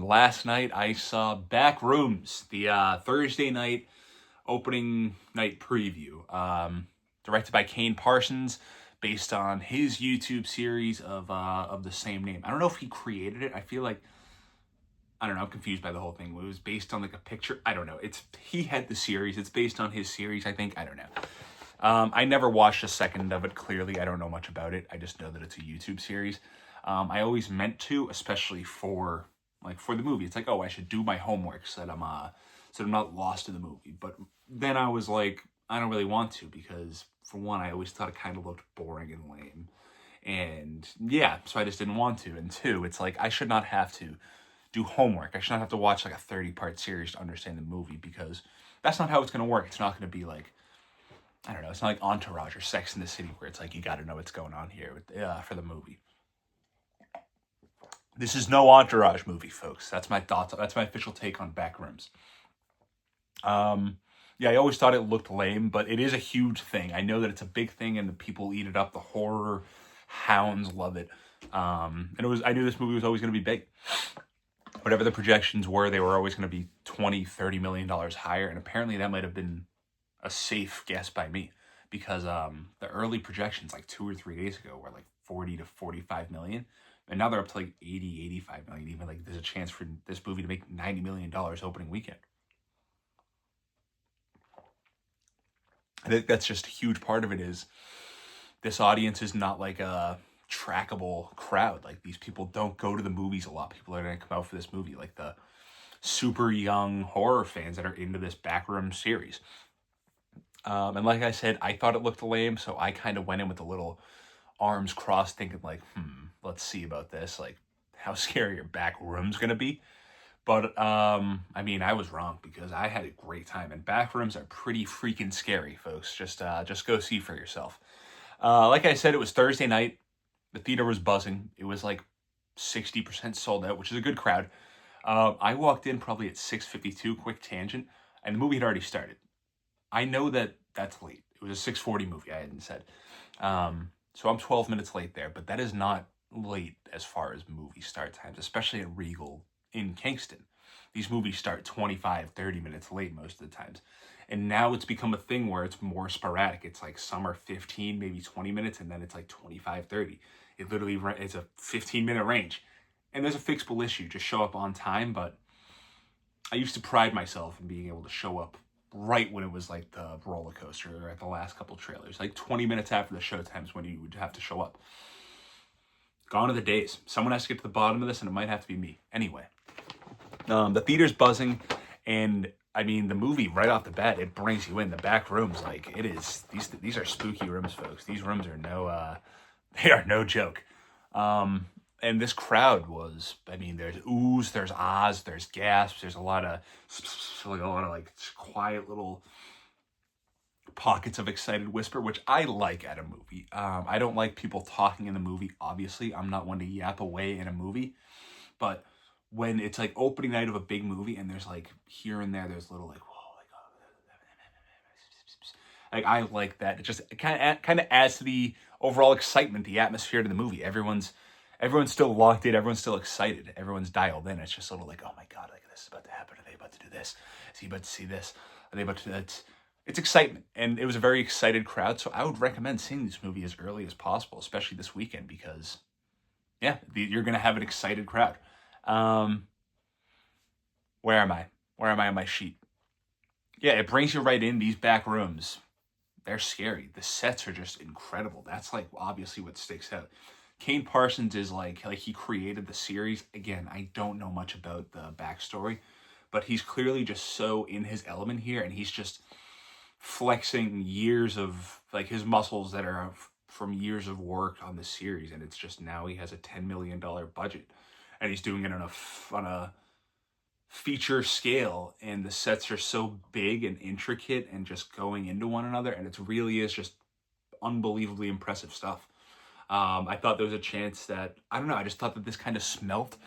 last night I saw Backrooms, the Thursday night opening night preview. Directed by Kane Parsons, based on his YouTube series of the same name. I don't know if he created it. I feel like, I don't know, I'm confused by the whole thing. It was based on like a picture. I don't know. He had the series. It's based on his series, I think. I don't know. I never watched a second of it, clearly. I don't know much about it. I just know that it's a YouTube series. I always meant to, especially for the movie. It's like, oh, I should do my homework so that I'm not lost in the movie. But then I was like, I don't really want to, because for one, I always thought it kind of looked boring and lame. And yeah, so I just didn't want to. And two, it's like, I should not have to do homework. I should not have to watch like a 30-part series to understand the movie, because that's not how it's going to work. It's not going to be like, I don't know, it's not like Entourage or Sex in the City, where it's like, you got to know what's going on here for the movie. This is no Entourage movie, folks. That's my thoughts. That's my official take on Backrooms. Yeah, I always thought it looked lame, but it is a huge thing. I know that it's a big thing, and the people eat it up. The horror hounds love it. And I knew this movie was always going to be big. Whatever the projections were, they were always going to be $20-30 million higher, and apparently that might have been a safe guess by me, because the early projections like 2 or 3 days ago were like 40 to 45 million, and now they're up to like 80-85 million. Even like there's a chance for this movie to make $90 million opening weekend. I think that's just a huge part of it. Is this audience is not like a trackable crowd. Like, these people don't go to the movies a lot. People are going to come out for this movie, like the super young horror fans that are into this Backroom series. And like I said, I thought it looked lame, so I kind of went in with a little arms crossed, thinking like, let's see about this. Like, how scary are Backrooms going to be? But, I mean, I was wrong, because I had a great time. And Backrooms are pretty freaking scary, folks. Just go see for yourself. Like I said, it was Thursday night. The theater was buzzing. It was like 60% sold out, which is a good crowd. I walked in probably at 6:52, quick tangent, and the movie had already started. I know that that's late. It was a 6:40 movie, I hadn't said. So I'm 12 minutes late there, but that is not late as far as movie start times, especially at Regal in Kingston. These movies start 25-30 minutes late most of the times. And now it's become a thing where it's more sporadic. It's like some are 15, maybe 20 minutes, and then it's like 25-30. It literally is a 15-minute range. And there's a fixable issue. Just show up on time, but I used to pride myself in being able to show up right when it was like the roller coaster, or at the last couple trailers, like 20 minutes after the show times, when you would have to show up. Gone are the days. Someone has to get to the bottom of this, and it might have to be me. Anyway, the theater's buzzing, and I mean, the movie right off the bat, it brings you in. The Backrooms, like, it is, these are spooky rooms, folks. These rooms are they are no joke. And this crowd was, I mean, there's oohs, there's ahs, there's gasps, there's a lot of like quiet little pockets of excited whisper, which I like at a movie. I don't like people talking in the movie, obviously. I'm not one to yap away in a movie. But when it's like opening night of a big movie, and there's like here and there, there's little like, whoa, like I like that. It just kind of adds to the overall excitement, the atmosphere to the movie. Everyone's still locked in. Everyone's still excited. Everyone's dialed in. It's just a little like, oh my God, like, this is about to happen. Are they about to do this? Is he about to see this? Are they about to do that? It's excitement. And it was a very excited crowd. So I would recommend seeing this movie as early as possible, especially this weekend, because yeah, you're going to have an excited crowd. Where am I? Where am I on my sheet? Yeah, it brings you right in. These Backrooms, they're scary. The sets are just incredible. That's like obviously what sticks out. Kane Parsons is like he created the series. Again, I don't know much about the backstory, but he's clearly just so in his element here, and he's just flexing years of like his muscles that are from years of work on the series, and it's just now he has a $10 million budget, and he's doing it on a feature scale, and the sets are so big and intricate and just going into one another, and it really is just unbelievably impressive stuff. I thought there was a chance that, I don't know, I just thought that this kind of smelt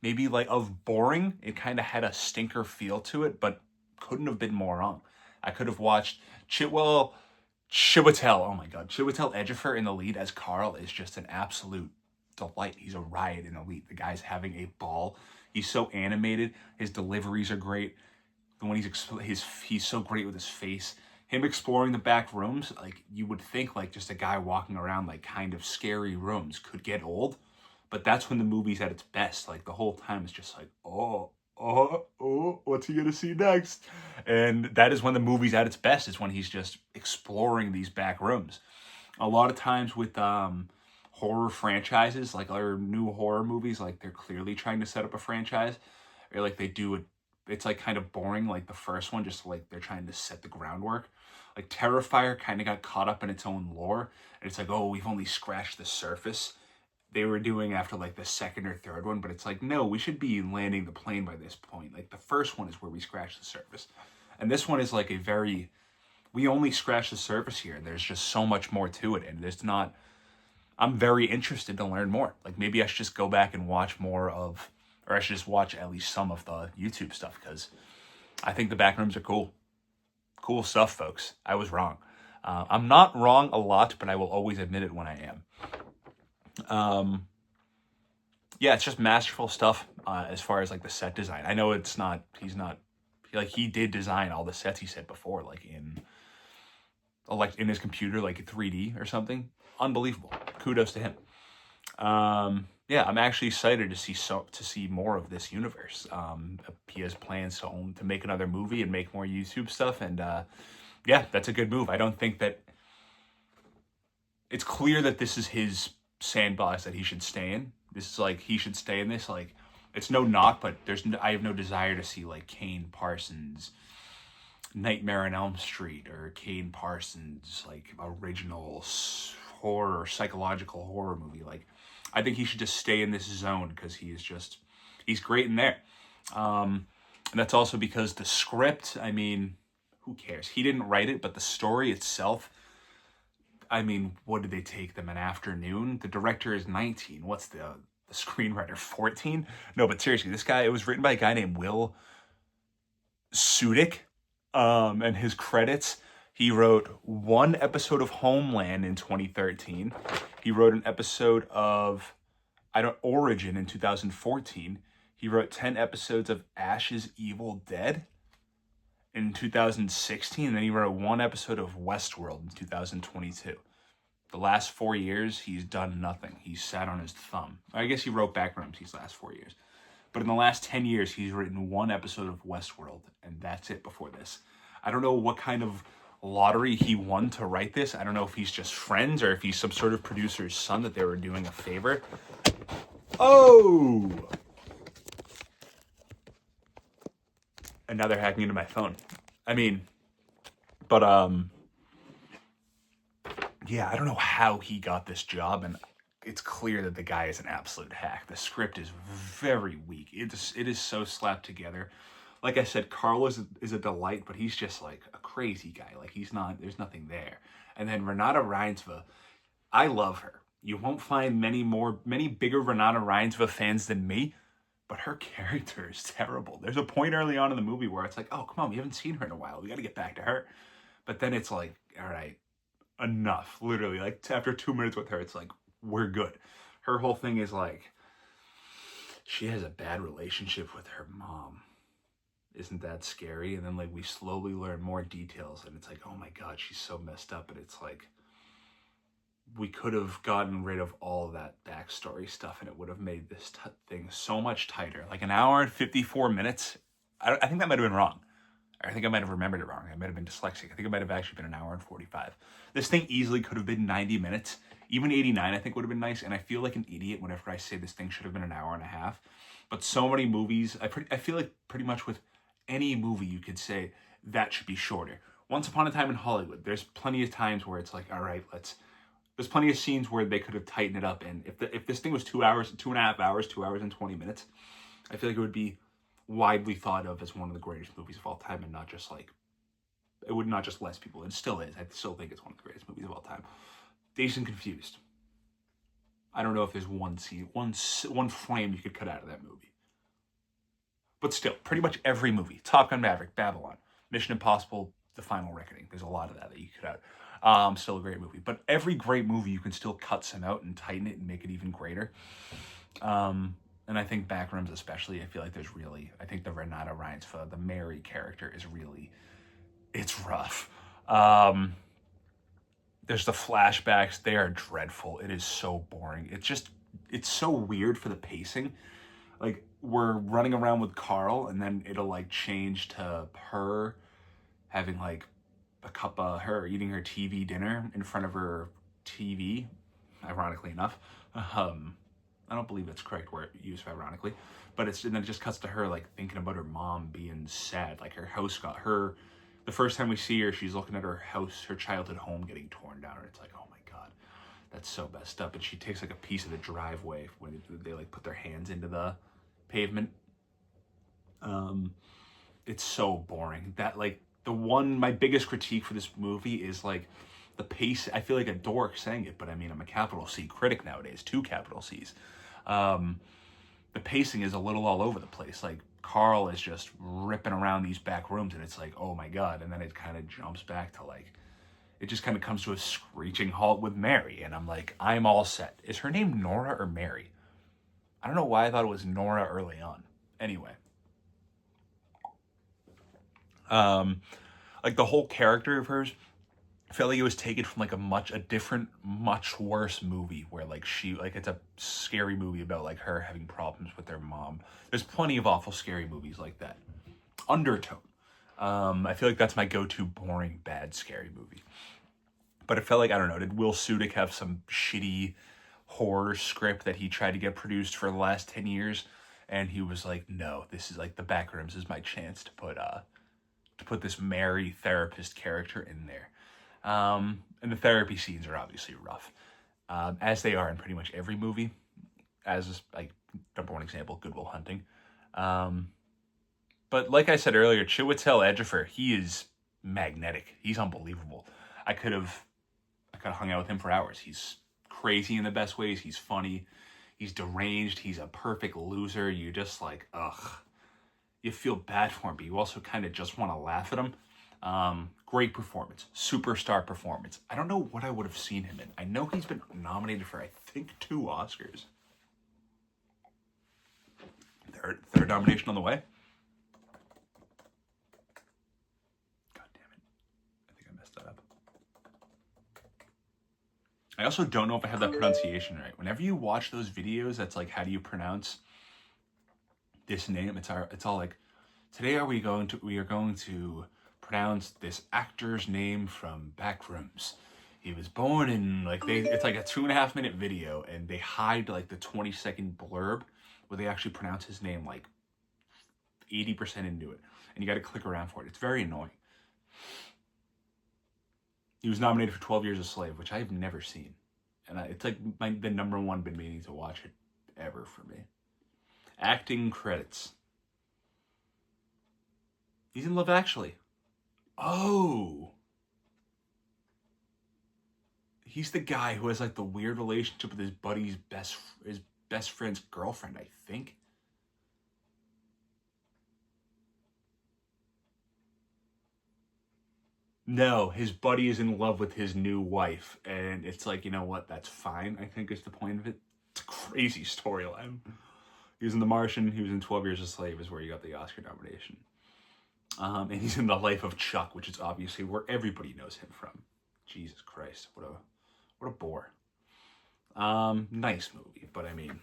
maybe like of boring. It kind of had a stinker feel to it, but couldn't have been more wrong. I could have watched Chiwetel, oh my God, Chiwetel Ejifor in the lead as Carl is just an absolute delight. He's a riot in Elite. The guy's having a ball. He's so animated. His deliveries are great. When he's so great with his face. Him exploring the back rooms, like, you would think like just a guy walking around like kind of scary rooms could get old, but that's when the movie's at its best. Like, the whole time it's just like, oh, what's he gonna see next? And that is when the movie's at its best, is when he's just exploring these back rooms. A lot of times with horror franchises, like our new horror movies, like they're clearly trying to set up a franchise, or like they do it. It's like kind of boring, like the first one, just like they're trying to set the groundwork. Like Terrifier kind of got caught up in its own lore, and it's like, oh, we've only scratched the surface. They were doing after like the second or third one, but it's like, no, we should be landing the plane by this point. Like, the first one is where we scratch the surface, and this one is like we only scratch the surface here. There's just so much more to it, and there's not. I'm very interested to learn more. Like, maybe I should just go back and watch more of, or I should just watch at least some of the YouTube stuff, because I think the Backrooms are cool. Cool stuff, folks. I was wrong. I'm not wrong a lot, but I will always admit it when I am. Yeah, it's just masterful stuff as far as like the set design. I know he's not, like, he did design all the sets he said before, like in his computer, like 3D or something. Unbelievable. Kudos to him. Yeah, I'm actually excited to see more of this universe. He has plans to make another movie and make more YouTube stuff, and yeah, that's a good move. I don't think that it's clear that this is his sandbox that he should stay in. This is like, he should stay in this. Like, it's no knock, but I have no desire to see like Kane Parsons Nightmare on Elm Street, or Kane Parsons like original horror, psychological horror movie. Like, I think he should just stay in this zone, because he's great in there. And that's also because the script, I mean, who cares? He didn't write it, but the story itself, I mean, what did they take them an afternoon? The director is 19. What's the screenwriter, 14? No, but seriously, this guy, it was written by a guy named Will Sudik. And his credits, he wrote one episode of Homeland in 2013. He wrote an episode of Origin in 2014. He wrote 10 episodes of Ash's Evil Dead in 2016. And then he wrote one episode of Westworld in 2022. The last 4 years, he's done nothing. He's sat on his thumb. I guess he wrote Backrooms these last 4 years. But in the last 10 years, he's written one episode of Westworld, and that's it before this. I don't know what kind of lottery he won to write this. I don't know if he's just friends, or if he's some sort of producer's son that they were doing a favor. Oh! And now they're hacking into my phone. I mean, but, yeah, I don't know how he got this job, and it's clear that the guy is an absolute hack. The script is very weak. It is so slapped together. Like I said, Carl is a delight, but he's just like a crazy guy. Like, there's nothing there. And then Renate Reinsve, I love her. You won't find many bigger Renate Reinsve fans than me, but her character is terrible. There's a point early on in the movie where it's like, oh, come on, we haven't seen her in a while. We got to get back to her. But then it's like, all right, enough. Literally, like, after 2 minutes with her, it's like, we're good. Her whole thing is like, she has a bad relationship with her mom. Isn't that scary? And then like we slowly learn more details, and it's like, oh my God, she's so messed up. And it's like, we could have gotten rid of all of that backstory stuff, and it would have made this thing so much tighter. Like an hour and 54 minutes. I think that might have been wrong. I think I might have remembered it wrong. I might have been dyslexic. I think it might have actually been an hour and 45. This thing easily could have been 90 minutes. Even 89, I think, would have been nice. And I feel like an idiot whenever I say this thing should have been an hour and a half. But so many movies, I feel like pretty much with any movie you could say that should be shorter. Once Upon a Time in Hollywood, there's plenty of times where it's like, all right, there's plenty of scenes where they could have tightened it up. And if this thing was 2 hours, 2.5 hours, 2 hours and 20 minutes, I feel like it would be widely thought of as one of the greatest movies of all time, and not just like, it would not just less people. It still is. I still think it's one of the greatest movies of all time. Dazed and Confused. I don't know if there's one scene, one frame you could cut out of that movie. But still, pretty much every movie. Top Gun Maverick, Babylon, Mission Impossible, The Final Reckoning. There's a lot of that you could cut out. Still a great movie. But every great movie, you can still cut some out and tighten it and make it even greater. And I think Backrooms especially, I feel like I think the Renate Reinsve, the Mary character is really, it's rough. There's the flashbacks. They are dreadful. It is so boring. It's so weird for the pacing. Like, we're running around with Carl, and then it'll, like, change to her having, like, a cup of her eating her TV dinner in front of her TV, ironically enough. I don't believe it's correct word used ironically, but and then it just cuts to her, like, thinking about her mom being sad. Like, her house got her, the first time we see her, she's looking at her house, her childhood home getting torn down, and it's like, oh my God, that's so messed up. And she takes, like, a piece of the driveway when they like put their hands into the pavement. It's so boring. That, like, my biggest critique for this movie is, like, the pace. I feel like a dork saying it, but I mean, I'm a capital C critic nowadays, 2 capital C's. The pacing is a little all over the place. Like, Carl is just ripping around these back rooms, and it's like, oh my God. And then it kind of jumps back to, like, it just kind of comes to a screeching halt with Mary. And I'm like, I'm all set. Is her name Nora or Mary? I don't know why I thought it was Nora early on. Anyway. Like, the whole character of hers, I felt like it was taken from, like, a different, much worse movie where, like, it's a scary movie about, like, her having problems with their mom. There's plenty of awful scary movies like that. Undertone. I feel like that's my go-to boring, bad, scary movie. But it felt like, I don't know, did Will Sudik have some shitty horror script that he tried to get produced for the last 10 years? And he was like, no, this is, like, the Backrooms is my chance to put this Mary therapist character in there. And the therapy scenes are obviously rough, as they are in pretty much every movie. As, like, number one example, Good Will Hunting. But like I said earlier, Chiwetel Ejifor, he is magnetic. He's unbelievable. I could have hung out with him for hours. He's crazy in the best ways. He's funny. He's deranged. He's a perfect loser. You just, like, ugh. You feel bad for him, but you also kind of just want to laugh at him. Great performance. Superstar performance. I don't know what I would have seen him in. I know he's been nominated for, I think, 2 Oscars. Third nomination on the way. God damn it. I think I messed that up. I also don't know if I have that pronunciation right. Whenever you watch those videos, that's like, how do you pronounce this name? It's all like, today we are going to pronounce this actor's name from Backrooms. He was born in, like, it's like a 2.5 minute video, and they hide, like, the 20-second blurb where they actually pronounce his name, like, 80% into it, and you got to click around for it. It's very annoying. He was nominated for 12 Years a Slave, which I have never seen, and it's like the number one been meaning to watch it ever for me. Acting credits. He's in Love Actually. Oh. He's the guy who has, like, the weird relationship with his buddy's best friend's girlfriend, I think. No, his buddy is in love with his new wife, and it's like, you know what, that's fine, I think is the point of it. It's a crazy storyline. He was in The Martian, he was in 12 Years a Slave, is where he got the Oscar nomination. And he's in The Life of Chuck, which is obviously where everybody knows him from. Jesus Christ, what a bore. Nice movie, but I mean,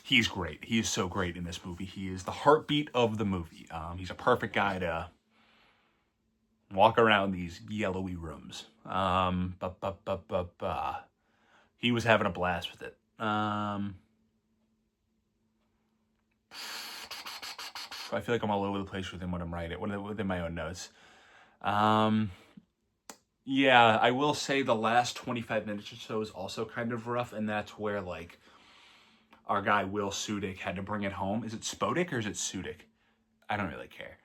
he's great. He is so great in this movie. He is the heartbeat of the movie. He's a perfect guy to walk around these yellowy rooms. He was having a blast with it. I feel like I'm all over the place within what I'm writing, within my own notes. Yeah, I will say the last 25 minutes or so is also kind of rough, and that's where, like, our guy Will Sudik had to bring it home. Is it Spodik or is it Sudik? I don't really care.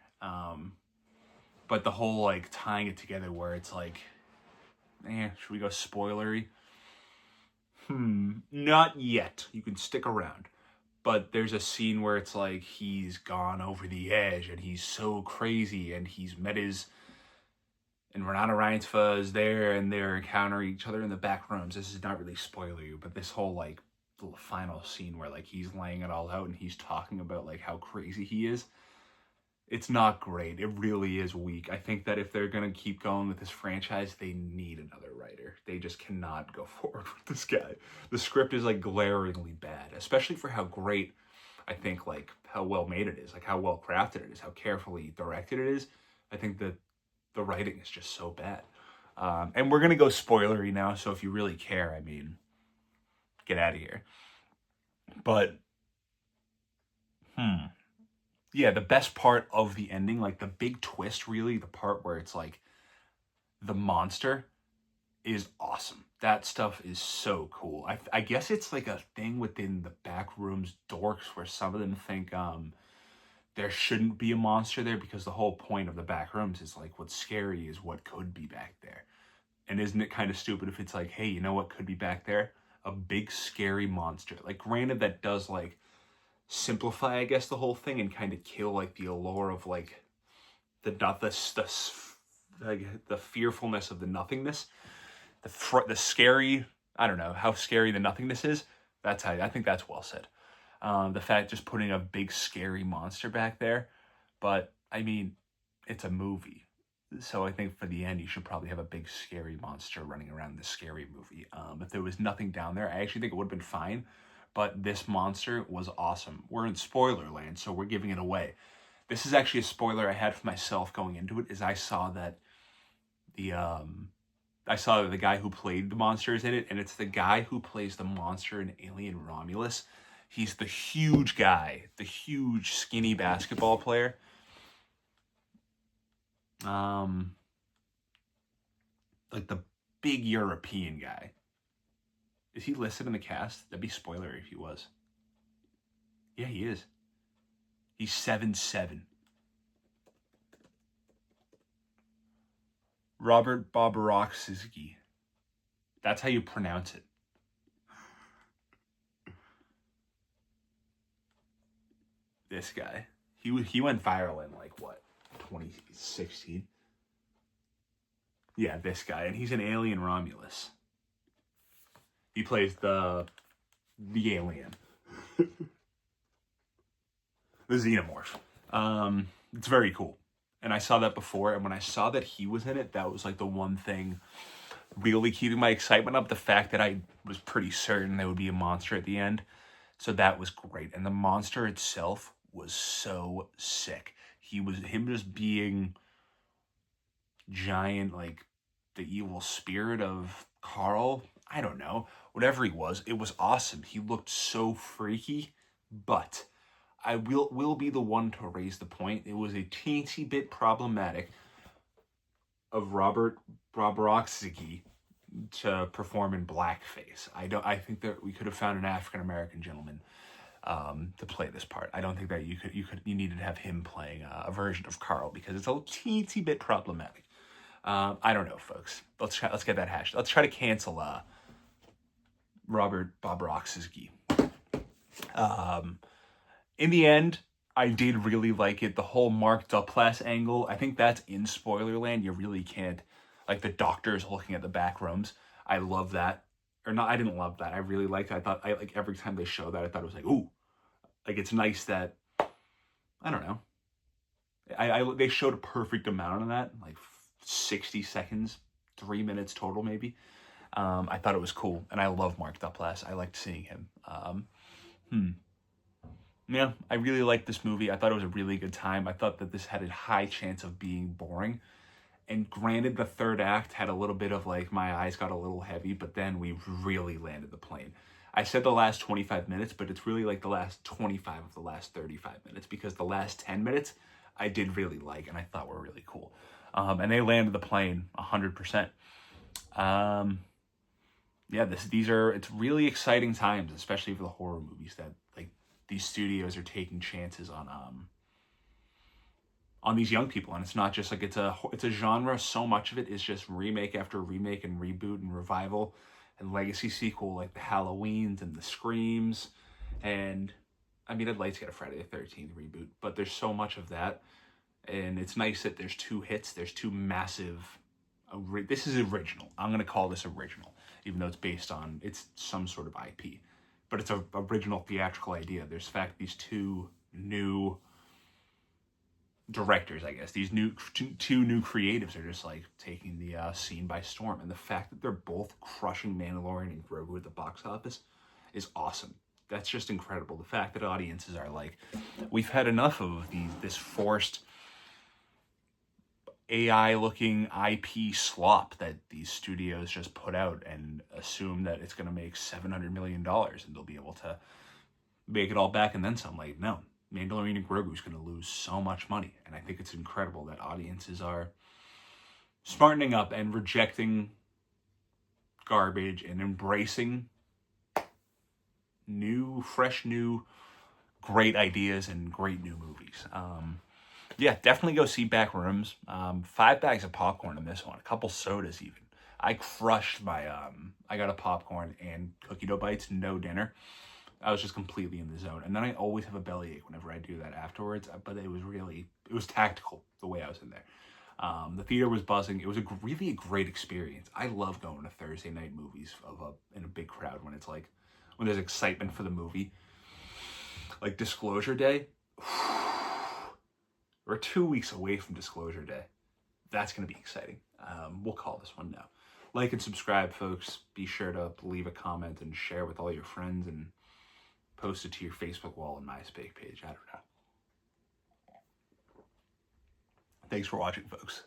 But the whole, like, tying it together where it's like, should we go spoilery? Not yet. You can stick around. But there's a scene where it's like he's gone over the edge and he's so crazy and he's met his and Renate Reinsve is there, and they're encountering each other in the back rooms. This is not really spoiler you, but this whole like the final scene where like he's laying it all out and he's talking about like how crazy he is. It's not great. It really is weak. I think that if they're going to keep going with this franchise, they need another writer. They just cannot go forward with this guy. The script is like glaringly bad, especially for how great, I think, like how well made it is, like how well crafted it is, how carefully directed it is. I think that the writing is just so bad. And we're going to go spoilery now, so if you really care, I mean, get out of here. But, yeah, the best part of the ending, like the big twist, really, the part where it's like the monster is awesome. That stuff is so cool. I guess it's like a thing within the Backrooms dorks where some of them think there shouldn't be a monster there because the whole point of the Backrooms is like what's scary is what could be back there. And isn't it kind of stupid if it's like, hey, you know what could be back there? A big scary monster. Like, granted, that does like simplify, I guess, the whole thing and kind of kill like the allure of like the fearfulness of the nothingness, the scary. I don't know how scary the nothingness is. That's how I think that's well said. The fact just putting a big scary monster back there, but I mean, it's a movie. So I think for the end, you should probably have a big scary monster running around the scary movie. If there was nothing down there, I actually think it would have been fine. But this monster was awesome. We're in spoiler land, so we're giving it away. This is actually a spoiler I had for myself going into it, is I saw that the guy who played the monster is in it, and it's the guy who plays the monster in Alien Romulus. He's the huge guy, the huge skinny basketball player. Like the big European guy. Is he listed in the cast? That'd be spoilery if he was. Yeah, he is. He's 7'7". Robert Bobrovsky. That's how you pronounce it. This guy. He went viral in like what? 2016? Yeah, this guy. And he's an Alien Romulus. He plays the alien. The xenomorph. It's very cool. And I saw that before, and when I saw that he was in it, that was like the one thing really keeping my excitement up. The fact that I was pretty certain there would be a monster at the end. So that was great. And the monster itself was so sick. Him just being giant, like the evil spirit of Carl. I don't know. Whatever he was, it was awesome. He looked so freaky, but I will be the one to raise the point. It was a teensy bit problematic of Robert Bobrovsky to perform in blackface. I think that we could have found an African American gentleman to play this part. I don't think that you needed to have him playing a version of Carl because it's a teensy bit problematic. I don't know, folks. Let's get that hashed. Let's try to cancel Robert Bobrovsky. In the end, I did really like it. The whole Mark Duplass angle, I think that's in Spoilerland. You really can't, like the doctors looking at the back rooms. I love that. Or not, I didn't love that. I really liked it. I like every time they show that, I thought it was like, ooh. Like, it's nice that, I don't know. They showed a perfect amount of that, like 60 seconds, 3 minutes total maybe. I thought it was cool, and I love Mark Duplass. I liked seeing him. Yeah, I really liked this movie. I thought it was a really good time. I thought that this had a high chance of being boring. And granted, the third act had a little bit of like, my eyes got a little heavy, but then we really landed the plane. I said the last 25 minutes, but it's really like the last 25 of the last 35 minutes, because the last 10 minutes I did really like and I thought were really cool. And they landed the plane 100%. Yeah, it's really exciting times, especially for the horror movies, that like these studios are taking chances on these young people. And it's not just like it's a genre. So much of it is just remake after remake and reboot and revival and legacy sequel, like the Halloweens and the Screams. And I mean, I'd like to get a Friday the 13th reboot, but there's so much of that. And it's nice that there's two hits. There's two massive This is original. I'm going to call this original, even though it's some sort of IP. But it's an original theatrical idea. There's the fact these two new directors, I guess, these two new creatives are just like taking the scene by storm. And the fact that they're both crushing Mandalorian and Grogu at the box office is awesome. That's just incredible. The fact that audiences are like, we've had enough of this forced AI-looking IP slop that these studios just put out and assume that it's going to make $700 million and they'll be able to make it all back and then some. Like, no. Mandalorian and Grogu is going to lose so much money. And I think it's incredible that audiences are smartening up and rejecting garbage and embracing fresh new, great ideas and great new movies. Yeah, definitely go see Backrooms. 5 bags of popcorn in this one. A couple sodas even. I crushed my, I got a popcorn and cookie dough bites, no dinner. I was just completely in the zone. And then I always have a bellyache whenever I do that afterwards. But it was tactical the way I was in there. The theater was buzzing. It was really a great experience. I love going to Thursday night movies in a big crowd when there's excitement for the movie. Like Disclosure Day. We're 2 weeks away from Disclosure Day. That's going to be exciting. We'll call this one now. Like and subscribe, folks. Be sure to leave a comment and share with all your friends and post it to your Facebook wall and MySpace page. I don't know. Thanks for watching, folks.